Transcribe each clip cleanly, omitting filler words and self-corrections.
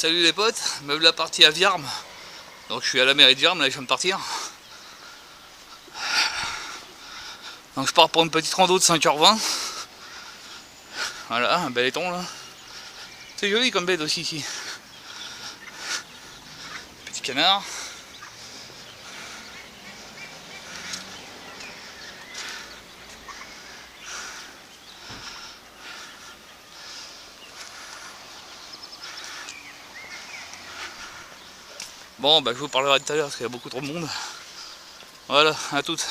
Salut les potes, me voilà parti à Viarme. Donc je suis à la mairie de Viarme, là je viens de partir. Donc je pars pour une petite rando de 5h20. Voilà, un bel éton là. C'est joli comme bête aussi ici. Petit canard. Bon bah je vous parlerai tout à l'heure parce qu'il y a beaucoup trop de monde. Voilà, à toutes.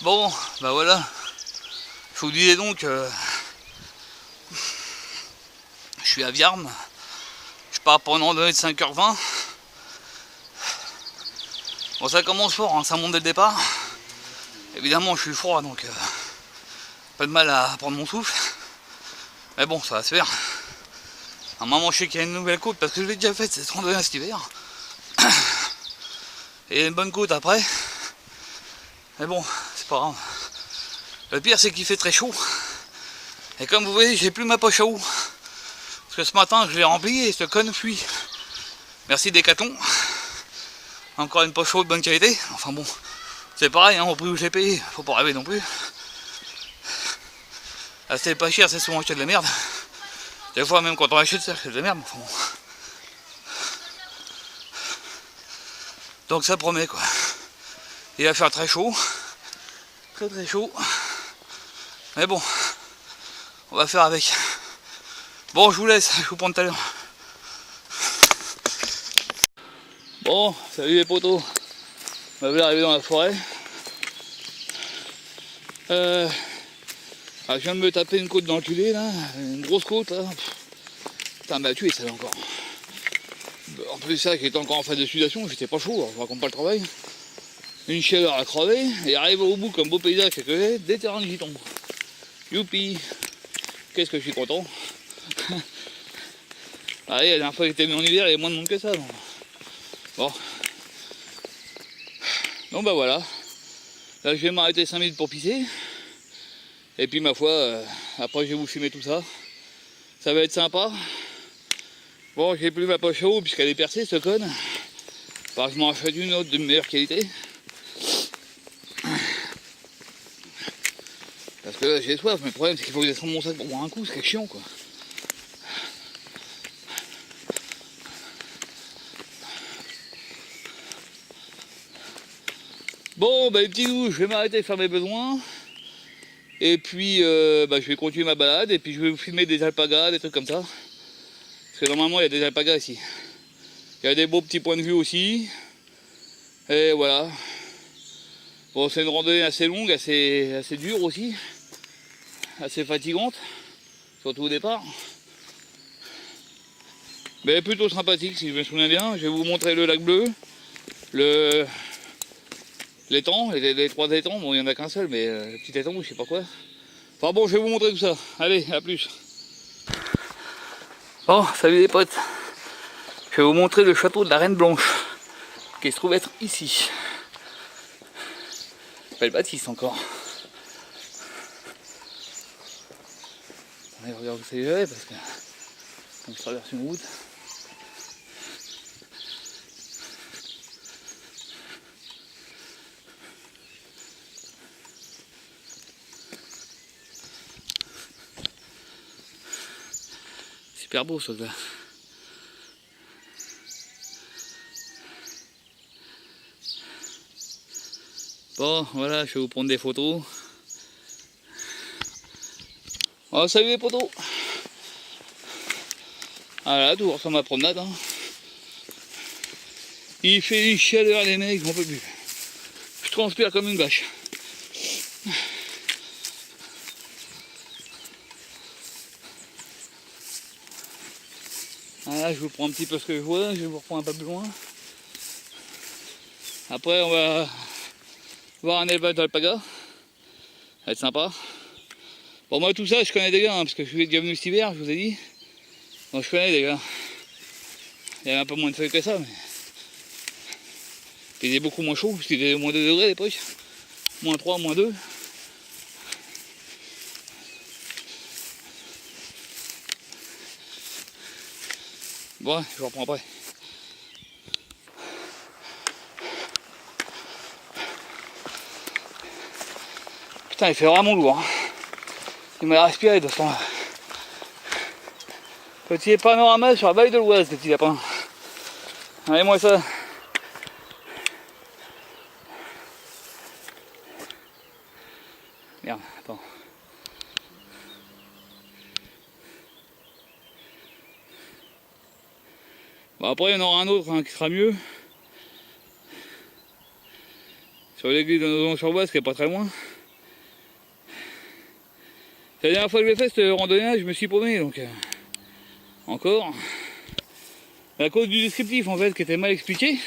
Bon, bah voilà. Je vous disais donc, je suis à Viarme. Je pars pour une randonnée de 5h20. Bon ça commence fort, hein, ça monte dès le départ. Évidemment je suis froid donc pas de mal à prendre mon souffle. Mais bon ça va se faire. À un moment je sais qu'il y a une nouvelle côte parce que je l'ai déjà faite cette randonnée cet hiver. Et une bonne côte après. Mais bon, c'est pas grave. Le pire c'est qu'il fait très chaud. Et comme vous voyez, j'ai plus ma poche à eau. Parce que ce matin je l'ai remplie et ce con fuit. Merci Decathlon. Encore une poche à eau de bonne qualité. Enfin bon, c'est pareil, hein, au prix où j'ai payé, faut pas rêver non plus. Acheter pas cher, c'est souvent acheter de la merde. Des fois même quand on achète ça, c'est de la merde. Enfin bon. Donc ça promet quoi. Il va faire très chaud. Très chaud. Mais bon, on va faire avec. Bon, je vous laisse, je vous prends tout à l'heure. Bon, salut les potos. On va arriver dans la forêt. Je viens de me taper une côte d'enculé là, une grosse côte là. Putain, bah tué ça encore. En plus, ça qui était encore en phase de sudation, j'étais pas chaud, je raconte pas le travail. Une chaleur à crever, et arrive au bout comme beau paysage que j'ai, des terrains qui tombent. Youpi! Qu'est-ce que je suis content! Allez, la dernière fois que j'étais mis en hiver, il y a moins de monde que ça. Donc. Bon. Donc bah voilà. Là je vais m'arrêter 5 minutes pour pisser. Et puis ma foi, après je vais vous filmer tout ça. Ça va être sympa. Bon, j'ai plus ma poche à eau puisqu'elle est percée, ce conne. Enfin, je m'en achète une autre de meilleure qualité. Parce que là j'ai soif, mais le problème c'est qu'il faut que je descende mon sac pour boire un coup, c'est chiant quoi. Bon, bah les petits loups, je vais m'arrêter de faire mes besoins. Et puis, je vais continuer ma balade. Et puis, je vais vous filmer des alpagas, des trucs comme ça. Parce que normalement, il y a des alpagas ici. Il y a des beaux petits points de vue aussi. Et voilà. Bon, c'est une randonnée assez longue, assez dure aussi. Assez fatigante. Surtout au départ. Mais plutôt sympathique, si je me souviens bien. Je vais vous montrer le lac bleu. L'étang, les 3 étangs, bon il n'y en a qu'un seul, mais le petit étang ou je sais pas quoi. Enfin bon, je vais vous montrer tout ça. Allez, à plus. Bon, salut les potes. Je vais vous montrer le château de la Reine Blanche, qui se trouve être ici. Belle bâtisse encore. Allez, regarde où c'est parce que on traverse une route. Super beau ce là. Bon, voilà, je vais vous prendre des photos. Oh, salut les potos. Voilà, toujours sur ma promenade. Hein. Il fait une chaleur les mecs, j'en peux plus. Je transpire comme une vache. Voilà, je vous prends un petit peu ce que je vois, je vais vous reprendre un peu plus loin. Après, on va voir un élevage d'alpaga. Ça va être sympa. Bon, moi, tout ça, je connais des gars, hein, parce que je suis déjà venu cet hiver, je vous ai dit. Donc, je connais des gars. Il y avait un peu moins de feuilles que ça, mais. Il faisait beaucoup moins chaud, parce qu'il faisait moins 2 degrés à l'époque. Moins 3, moins 2. Bon, je reprends après. Putain, il fait vraiment lourd. Hein. Il m'a respiré de ce temps-là. Petit panorama sur la vallée de l'Oise, petit lapin. Allez-moi ça. Merde, attends. Bon, après, il y en aura un autre hein, qui sera mieux. Sur l'église de Nozon-sur-Oise, qui est pas très loin. C'est la dernière fois que j'ai fait cette randonnée, je me suis paumé, donc encore. À cause du descriptif en fait, qui était mal expliqué.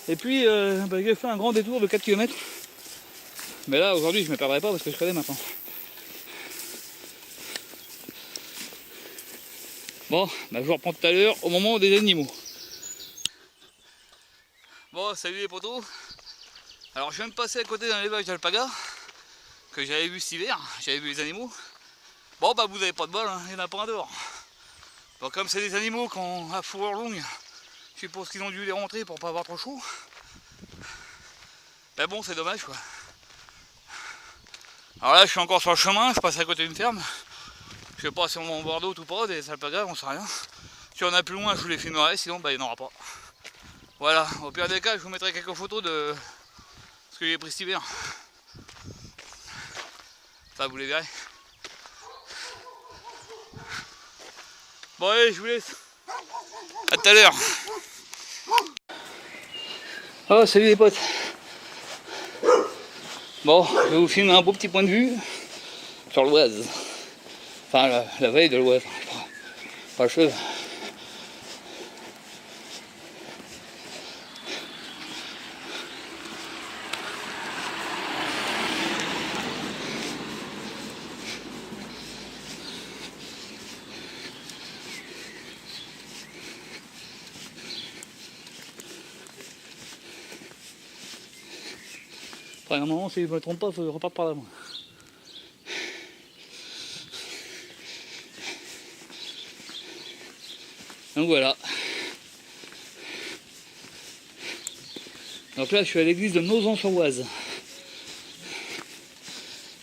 Et puis, j'ai fait un grand détour de 4 km. Mais là, aujourd'hui, je ne me perdrai pas parce que je connais maintenant. Bon, je vous reprends tout à l'heure au moment des animaux. Bon, salut les potos. Alors, je viens de passer à côté d'un élevage d'alpaga que j'avais vu cet hiver. J'avais vu les animaux. Bon, vous n'avez pas de bol, hein, il n'y en a pas un dehors. Bon, comme c'est des animaux qui ont la fourrure longue, je suppose qu'ils ont dû les rentrer pour pas avoir trop chaud. Mais bon, c'est dommage quoi. Alors là, je suis encore sur le chemin, je passe à côté d'une ferme. Je sais pas si on va en boire d'autres ou pas, des alpagas, on sait rien. Si on a plus loin, je vous les filmerai, sinon il n'y en aura pas. Voilà, au pire des cas, je vous mettrai quelques photos de ce que j'ai pris cet hiver. Ça, vous les verrez. Bon allez, je vous laisse. A tout à l'heure. Oh, salut les potes. Bon, je vais vous filmer un beau petit point de vue sur l'Oise. Enfin, la vallée de l'Oise. Pas le cheveu. Après, normalement, si je ne me trompe pas, il faut que je reparte par là. Moi. Donc voilà. Donc là, je suis à l'église de Nozon-sur-Oise.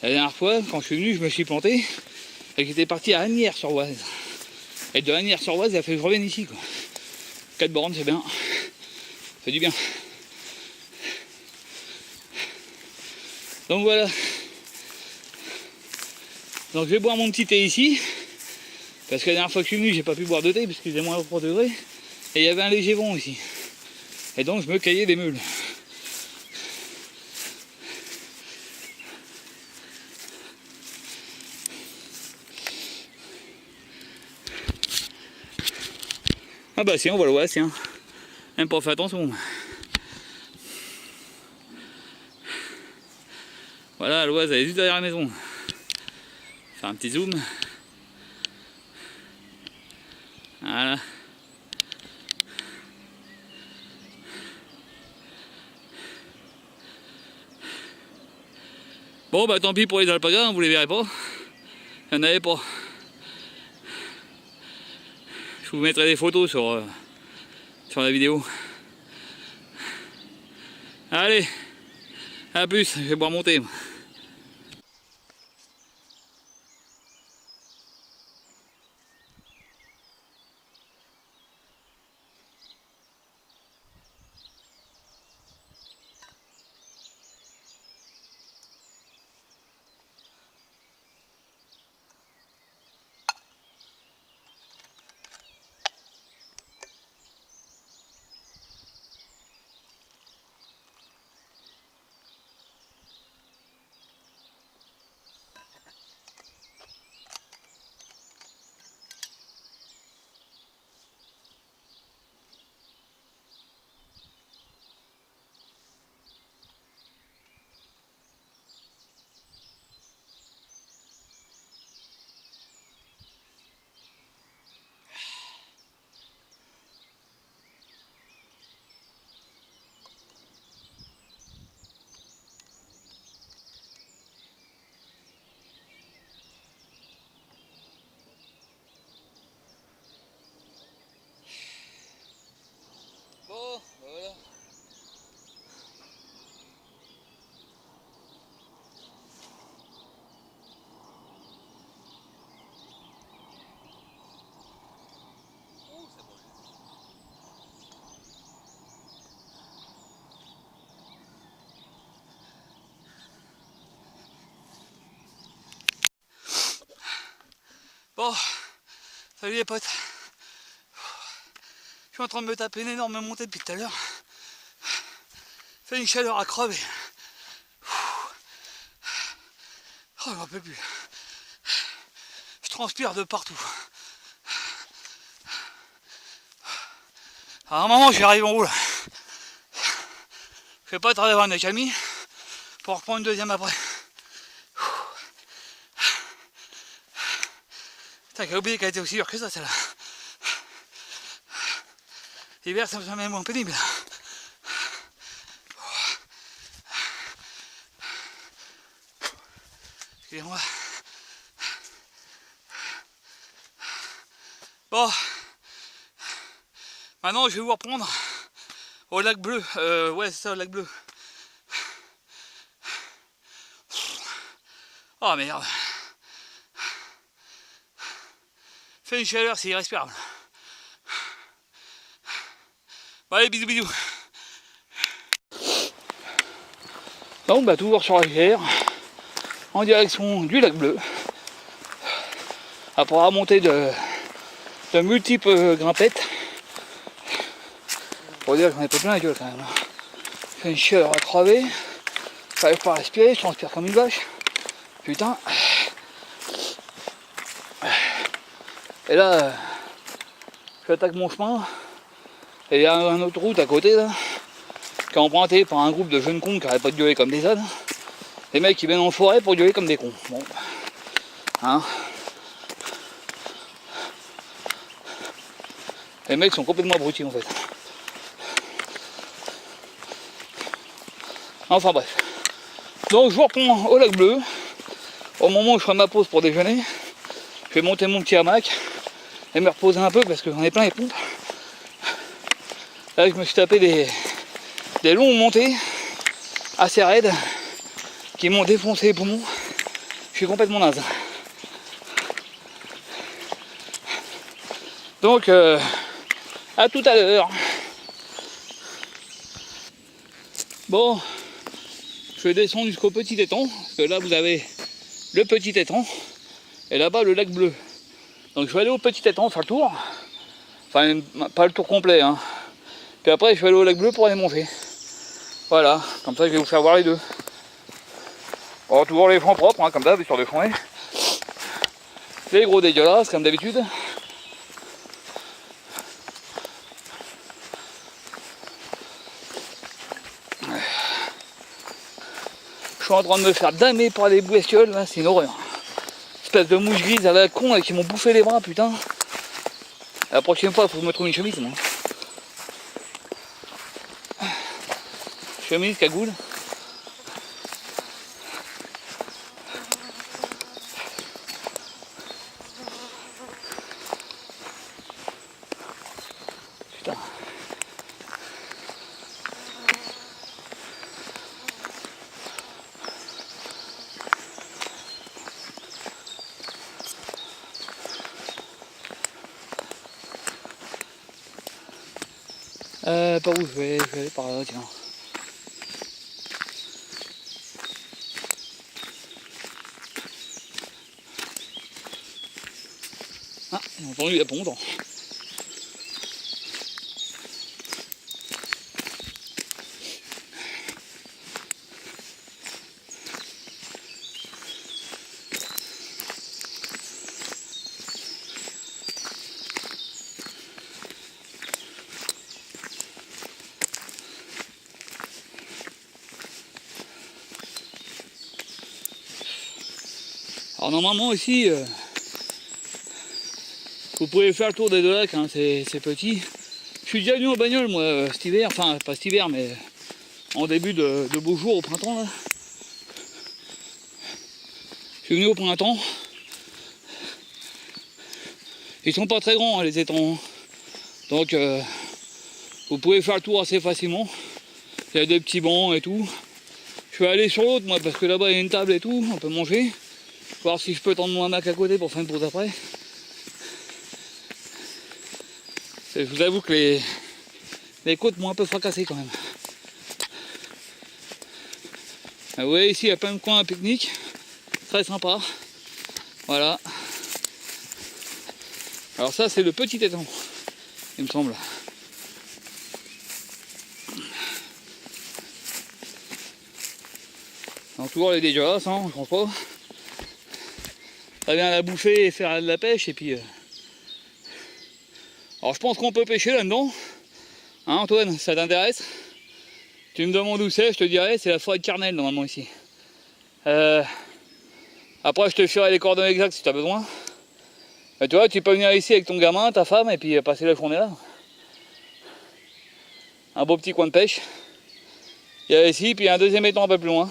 La dernière fois, quand je suis venu, je me suis planté et j'étais parti à Asnières-sur-Oise. Et de Asnières-sur-Oise, il a fait que je revienne ici. Quoi. 4 bornes, c'est bien. Ça fait du bien. Donc voilà. Donc je vais boire mon petit thé ici. Parce que la dernière fois que je suis venu, j'ai pas pu boire de thé parce qu'il faisait moins 3 degrés. Et il y avait un léger vent ici. Et donc je me caillais des meules. Ah bah si, on va le voir, tiens. Même pas fait attention. Voilà, l'Oise, elle est juste derrière la maison. Faire un petit zoom. Voilà. Bon bah tant pis pour les alpagas, hein, vous les verrez pas. Il n'y en avait pas. Je vous mettrai des photos sur la vidéo. Allez, à plus, je vais boire mon thé. Bon, salut les potes. Je suis en train de me taper une énorme montée depuis tout à l'heure. Fait une chaleur à crever. Oh, j'en peux plus. Je transpire de partout. À un moment, j'y arrive en haut là. Je vais pas tarder à avoir une accalmie pour reprendre une deuxième après. Putain, j'ai oublié qu'elle était aussi dure que ça, celle-là. L'hiver, ça me semble moins pénible. Excusez-moi. Bon. Maintenant, je vais vous reprendre au lac bleu. Ouais, c'est ça, au lac bleu. Oh merde. Fait une chaleur, c'est irrespirable. Bon, allez, bisous, bisous. Donc, bah, toujours sur la rivière, en direction du lac bleu. Après avoir monté de multiples grimpettes. Pour dire que j'en ai pas plein la gueule quand même. Fait une chaleur à crever. J'arrive pas à respirer, je transpire comme une vache. Putain. Et là, j'attaque mon chemin. Et il y a une autre route à côté là, qui est empruntée par un groupe de jeunes cons qui n'arrêtent pas de gueuler comme des ânes. Les mecs qui viennent en forêt pour gueuler comme des cons. Bon. Hein. Les mecs sont complètement abrutis en fait. Enfin bref. Donc je vous reprends au lac bleu. Au moment où je ferai ma pause pour déjeuner, je vais monter mon petit hamac et me reposer un peu parce que j'en ai plein les pompes. Là je me suis tapé des longues montées assez raides qui m'ont défoncé les poumons. Je suis complètement naze. Donc à tout à l'heure. Bon, je vais descendre jusqu'au petit étang, parce que là vous avez le petit étang et là-bas le lac bleu. Donc je vais aller au petit étang faire le tour. Enfin pas le tour complet hein. Puis après je vais aller au lac bleu pour aller manger. Voilà, comme ça je vais vous faire voir les deux. Bon, toujours les francs propres, hein, comme d'hab, sur le fond. Les gros dégueulasses comme d'habitude. Je suis en train de me faire damer par les bestioles, là, c'est une horreur. Espèce de mouche grise à la con qui m'ont bouffé les bras, putain. La prochaine fois, il faut que je me trouve une chemise, moi. Chemise, cagoule. Putain. Par où je vais aller par là, tiens. Ah, j'ai entendu il y a pas longtemps. Alors normalement aussi, vous pouvez faire le tour des deux lacs, hein, c'est petit. Je suis déjà venu en bagnole moi cet hiver, enfin pas cet hiver mais en début de beaux jours au printemps là. Je suis venu au printemps. Ils sont pas très grands hein, les étangs. Donc vous pouvez faire le tour assez facilement. Il y a des petits bancs et tout. Je vais aller sur l'autre moi parce que là-bas il y a une table et tout, on peut manger. Voir si je peux tendre mon hamac à côté pour faire une pause après. Je vous avoue que les côtes m'ont un peu fracassé quand même. Ah, vous voyez ici il y a plein de coins à pique-nique. Très sympa. Voilà. Alors ça c'est le petit étang, il me semble. Alors toujours il est déjà là, ça, je pense pas. Ça vient la bouffer et faire de la pêche et puis... Alors je pense qu'on peut pêcher là-dedans. Hein Antoine, ça t'intéresse? Tu me demandes où c'est, je te dirai, c'est la forêt de Carnel normalement ici. Après je te ferai les coordonnées exactes si tu as besoin. Mais tu vois, tu peux venir ici avec ton gamin, ta femme et puis passer la journée là. Un beau petit coin de pêche. Il y a ici, puis il y a un deuxième étang un peu plus loin.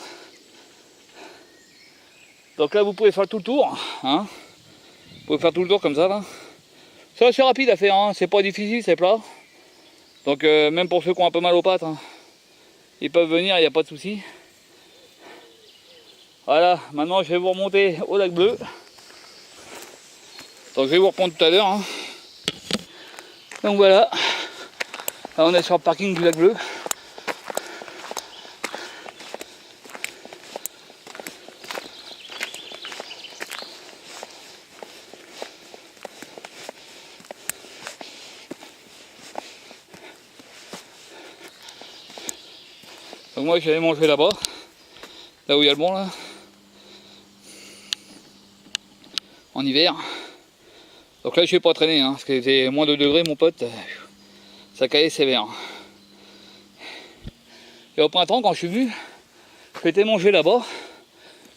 Donc là vous pouvez faire tout le tour. Hein, vous pouvez faire tout le tour comme ça là. C'est assez rapide à faire, hein. C'est pas difficile, c'est plat. Donc même pour ceux qui ont un peu mal aux pattes, hein, ils peuvent venir, il n'y a pas de souci. Voilà, maintenant je vais vous remonter au lac bleu. Donc je vais vous reprendre tout à l'heure. Hein. Donc voilà, là on est sur le parking du lac bleu. Donc moi j'allais manger là-bas, là où il y a le bon là, en hiver. Donc là je vais pas traîner, hein, parce qu'il était moins de degrés mon pote, ça caillait sévère. Et au printemps quand je suis venu, je m'étais mangé là-bas.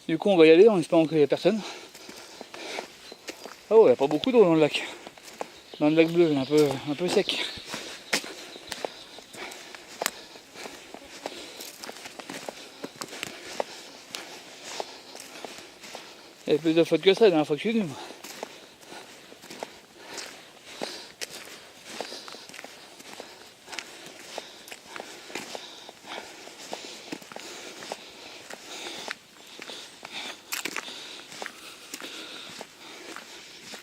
Du coup on va y aller en espérant qu'il n'y ait personne. Oh il n'y a pas beaucoup d'eau dans le lac. Dans le lac bleu, il est un peu sec. Il y avait plus de fautes que ça la dernière fois que je suis venu.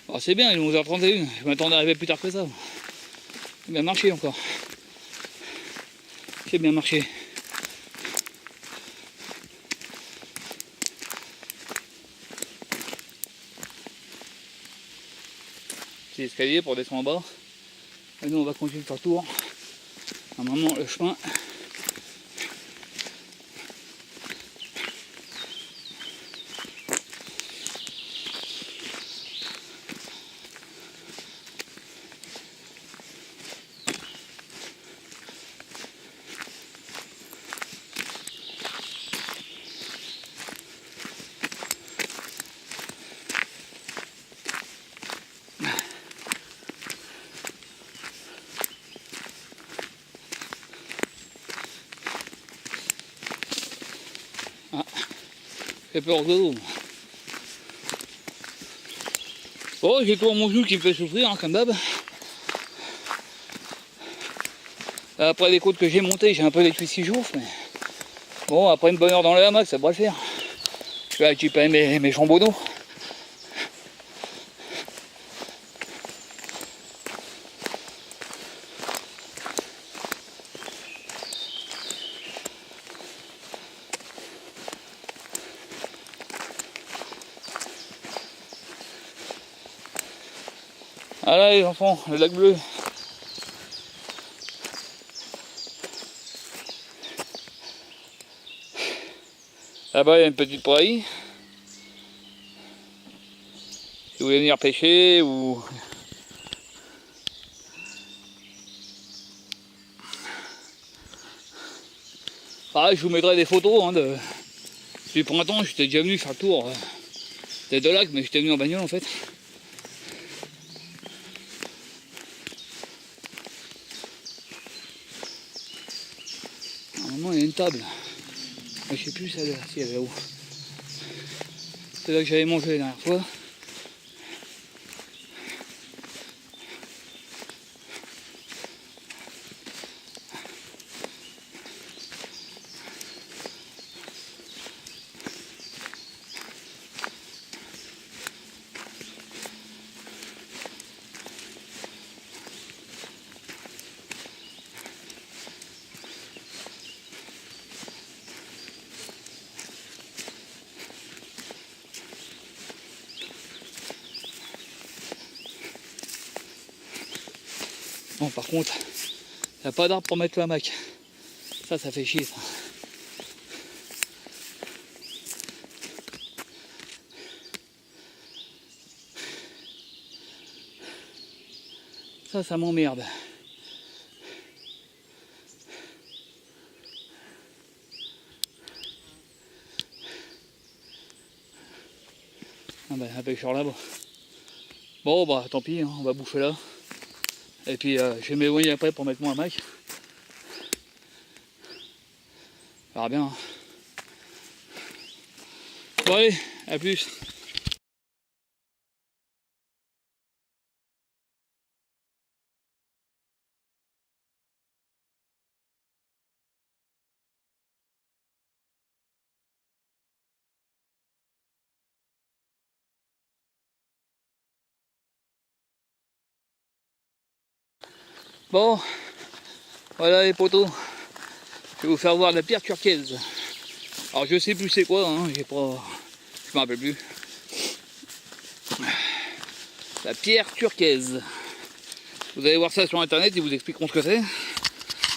Alors c'est bien, il est 11h31, je m'attendais à arriver plus tard que ça. C'est bien marché encore. C'est bien marché. Petit escalier pour descendre en bas. Et nous on va continuer de faire le tour. Normalement le chemin. Ah, j'ai peur de l'eau. Oh, j'ai toujours mon genou qui me fait souffrir, hein, comme d'hab. Après les côtes que j'ai montées, j'ai un peu les cuisses qui chauffent, mais bon, après une bonne heure dans le hamac, ça devrait le faire. Je vais récupérer mes chambeaux d'eau. Voilà les enfants, le lac bleu. Là-bas il y a une petite prairie. Si vous voulez venir pêcher ou... Pareil, je vous mettrai des photos hein, du printemps, j'étais déjà venu faire le tour. C'était de lac, mais j'étais venu en bagnole en fait. Normalement il y a une table. Mais je sais plus si elle est où. C'est là que j'avais mangé la dernière fois. Bon, par contre, il n'y a pas d'arbre pour mettre le hamac. Ça fait chier, ça. Ça m'emmerde. Ah bah, un pêcheur là-bas. Bon, bah, tant pis, hein, on va bouffer là. Et puis, je vais m'éloigner après pour mettre mon hamac. On verra bien. Hein. Bon, allez, à plus. Bon, voilà les poteaux. Je vais vous faire voir la pierre turquoise. Alors je sais plus c'est quoi, hein, je me rappelle plus. La pierre turquoise. Vous allez voir ça sur internet, ils vous expliqueront ce que c'est.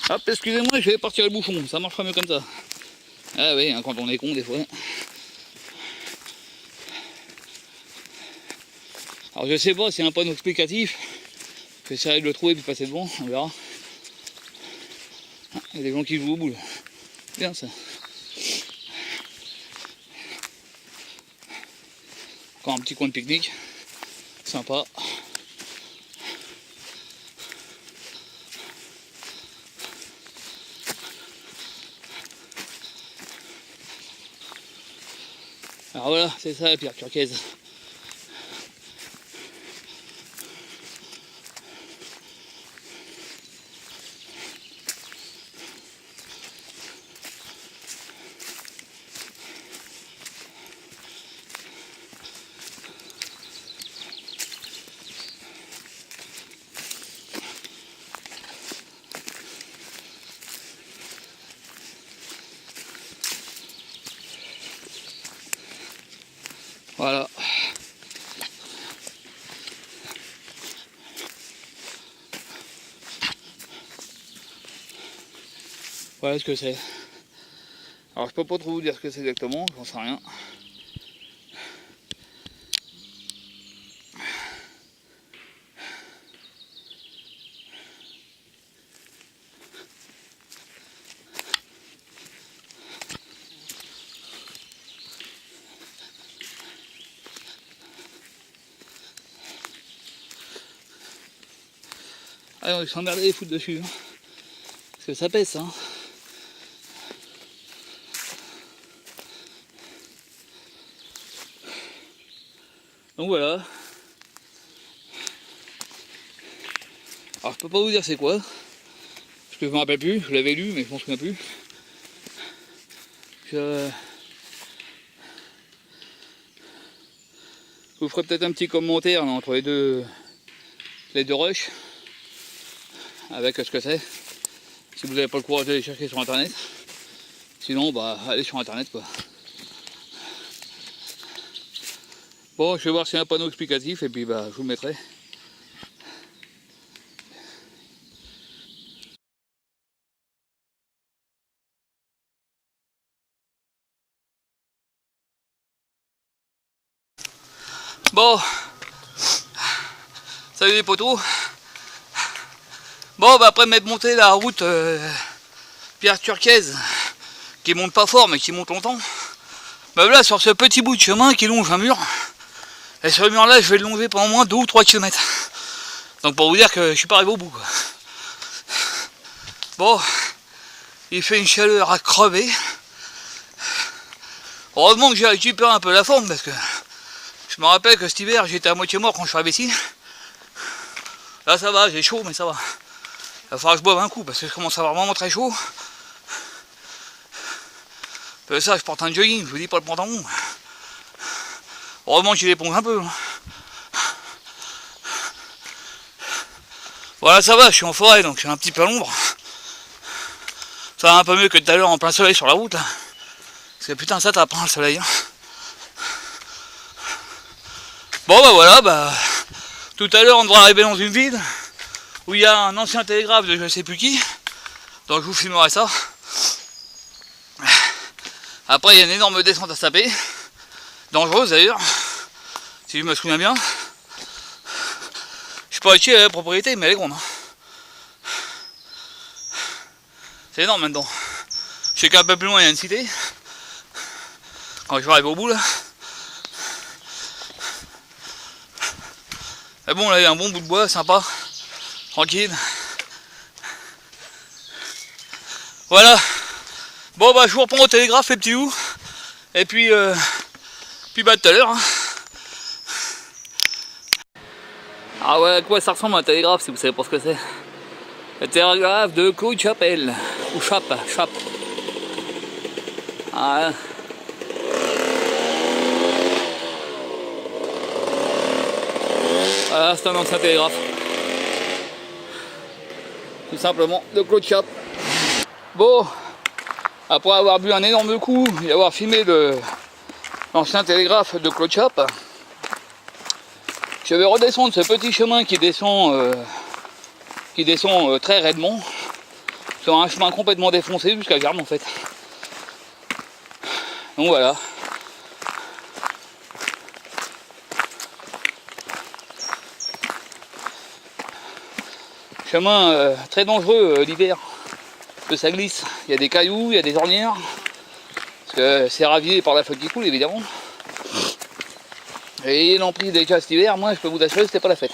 Hop, excusez-moi, je vais partir le bouchon, ça marchera mieux comme ça. Ah oui, hein, quand on est con des fois. Alors je sais pas si c'est un panneau explicatif. J'essaierai de le trouver et de passer devant, on verra. Ah, il y a des gens qui jouent au boule. Bien ça. Encore un petit coin de pique-nique. Sympa. Alors voilà, c'est ça la pierre turquoise. Voilà. Voilà ce que c'est. Alors je peux pas trop vous dire ce que c'est exactement, j'en sais rien. Ah, ils sont emmerdés les foutre dessus. Hein. Parce que ça pèse, hein. Donc voilà. Alors je peux pas vous dire c'est quoi. Parce que je me rappelle plus, je l'avais lu mais je m'en souviens plus. Je vous ferai peut-être un petit commentaire là, entre les deux rushs. Avec ce que c'est. Si vous n'avez pas le courage d'aller chercher sur internet. Sinon bah allez sur internet quoi. Bon, je vais voir s'il y a un panneau explicatif et puis bah je vous le mettrai. Bon, salut les potos. Bon, bah après m'être monté la route pierre turquoise, qui monte pas fort mais qui monte longtemps. Bah là sur ce petit bout de chemin qui longe un mur. Et ce mur là je vais le longer pendant au moins 2 ou 3 km. Donc pour vous dire que je suis pas arrivé au bout quoi. Bon, il fait une chaleur à crever. Heureusement que j'ai récupéré un peu la forme parce que je me rappelle que cet hiver j'étais à moitié mort quand je suis arrivé ici. Là ça va, j'ai chaud mais ça va. Il va falloir que je boive un coup parce que je commence à avoir vraiment très chaud. Pour ça je porte un jogging, je vous dis pas le pantalon. Heureusement que j'ai l'éponge un peu. Voilà ça va, je suis en forêt donc je suis un petit peu à l'ombre. Ça va un peu mieux que tout à l'heure en plein soleil sur la route là. Parce que putain ça tape hein, le soleil. Hein. Bon bah voilà, bah tout à l'heure on devrait arriver dans une ville. où il y a un ancien télégraphe de je sais plus qui, donc je vous filmerai ça. Après il y a une énorme descente à se taper, dangereuse d'ailleurs, si je me souviens bien. Je suis pas utile à la propriété, mais elle est grande. C'est énorme maintenant. Je sais qu'un peu plus loin il y a une cité. Quand je vais arriver au bout là. Mais bon là il y a un bon bout de bois sympa. Tranquille. Voilà. Bon bah je vous reprends au télégraphe les petits loups. Et puis bah tout à l'heure. Hein. Ah ouais, à quoi ça ressemble un télégraphe si vous savez pas ce que c'est. Le télégraphe de Claude Chapelle. Ou Chape. Ah. Voilà, c'est un ancien télégraphe. Tout simplement, de Claude Chape. Bon, après avoir bu un énorme coup et avoir filmé l'ancien télégraphe de Claude Chape, je vais redescendre ce petit chemin qui descend très raidement, sur un chemin complètement défoncé jusqu'à Germe en fait. Donc voilà. Chemin très dangereux l'hiver, parce que ça glisse, il y a des cailloux, il y a des ornières, parce que c'est ravié par la flotte qui coule évidemment. Et l'emprise déjà cet hiver, moi je peux vous assurer que c'était pas la fête.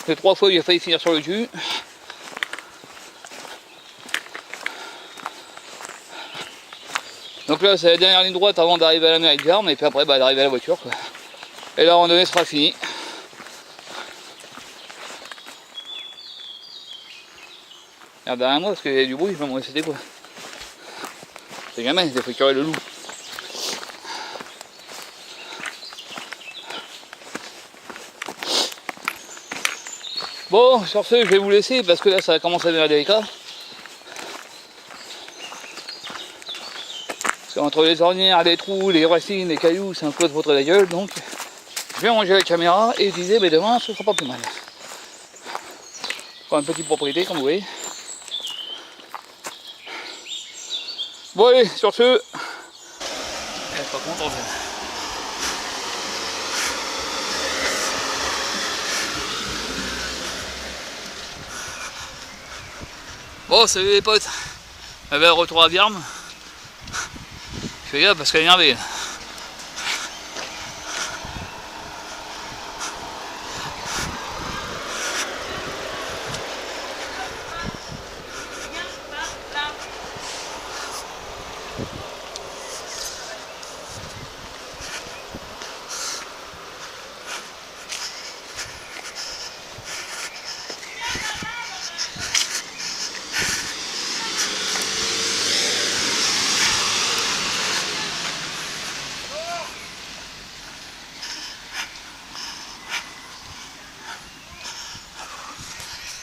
Les 3 fois j'ai failli finir sur le jus. Donc là c'est la dernière ligne droite avant d'arriver à la mairie de Germe, et puis après bah, d'arriver à la voiture quoi. Et la randonnée sera finie. Regarde derrière moi parce qu'il y a du bruit, je vais me laisser quoi. C'est jamais, il faut curer le loup. Bon, sur ce, je vais vous laisser parce que là ça commence à devenir délicat. Parce qu'entre les ornières, les trous, les racines, les cailloux, c'est un peu de votre la gueule, donc je vais ranger la caméra et utiliser, mais demain ce sera pas plus mal. Pour une petite propriété, comme vous voyez. Bon allez, sur ce. Pas content. Bon, salut les potes. Le retour à Germe. Je fais gaffe parce qu'elle est énervée.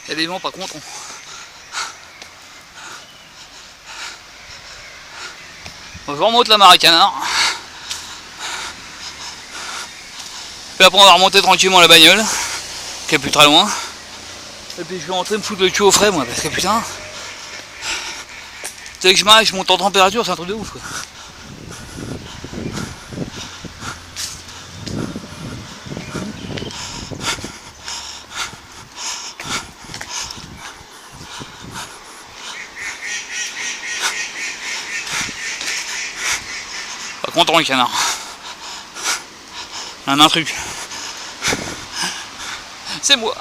Il y a des vents pas contre. Je remonte la Marais Canard. Puis après on va remonter tranquillement la bagnole, qui est plus très loin. Et puis je vais rentrer me foutre le cul au frais moi, parce que putain. Tu sais que je monte en température, c'est un truc de ouf quoi. Pas content le canard. Un truc. C'est moi.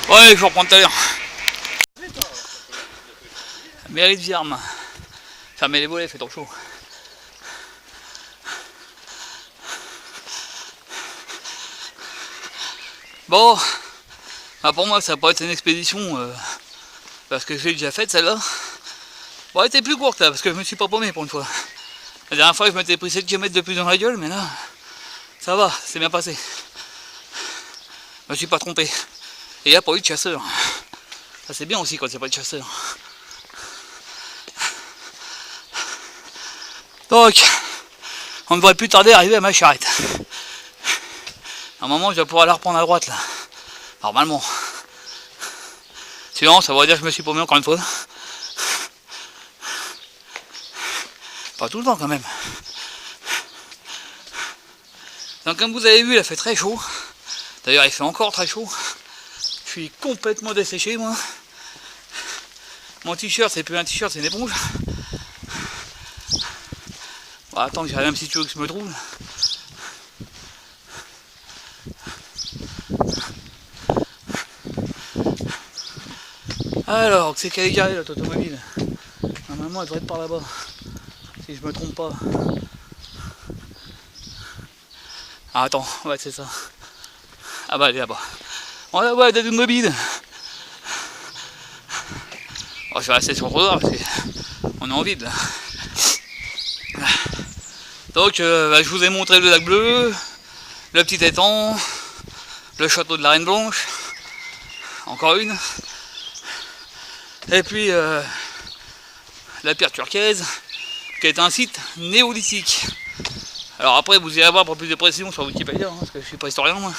Ouais, je vous reprends tout à l'heure. Mairie de Germe. Fermez les volets, fait trop chaud. Bon, bah pour moi ça va pas être une expédition parce que j'ai déjà faite celle-là. Bon, elle était plus courte là parce que je me suis pas paumé pour une fois. La dernière fois je m'étais pris 7 km de plus dans la gueule, mais là Ça va, c'est bien passé. Je me suis pas trompé. Et il n'y a pas eu de chasseur. Ça c'est bien aussi quand il n'y a pas de chasseur. Donc, on ne devrait plus tarder à arriver à ma charrette. Normalement, je vais pouvoir la reprendre à droite là. Normalement. Sinon, ça va dire que je me suis paumé encore une fois. Pas tout le temps quand même. Donc comme vous avez vu, il a fait très chaud. D'ailleurs, il fait encore très chaud. Je suis complètement desséché moi. Mon t-shirt, c'est plus un t-shirt, c'est une éponge. Bon, attends, j'arrive même si tu veux que je me trouve. Alors, c'est qu'elle est garée l'autre automobile. Normalement, elle devrait être par là-bas. Si je me trompe pas. Ah, attends, ouais, c'est ça. Ah bah, elle est là-bas. On la voit, elle est mobile. Oh, je vais rester sur le trottoir parce qu'on est en vide là. Donc, bah, je vous ai montré le lac bleu, le petit étang, le château de la Reine Blanche, encore une, et puis la pierre turquoise, qui est un site néolithique. Alors après, vous irez voir pour plus de précision sur Wikipédia, hein, parce que je suis pas historien moi.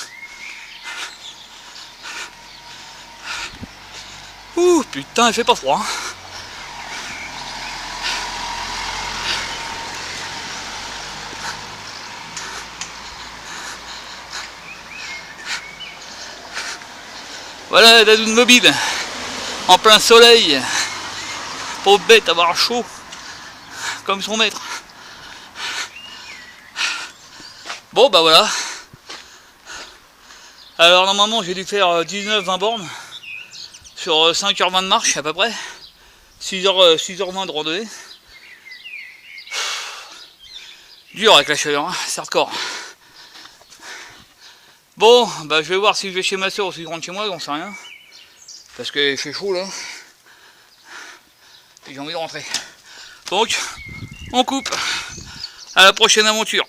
Ouh, putain, il fait pas froid. Hein. Voilà, Dadoune mobile, en plein soleil, pauvre bête, avoir chaud, comme son maître. Bon, bah voilà. Alors normalement, j'ai dû faire 19-20 bornes, sur 5h20 de marche à peu près, 6h20 de randonnée. Dur avec la chaleur, hein, c'est hardcore. Bon, bah je vais voir si je vais chez ma soeur ou si je rentre chez moi, j'en sais rien. Parce qu'il fait chaud là. Et j'ai envie de rentrer. Donc, on coupe. À la prochaine aventure.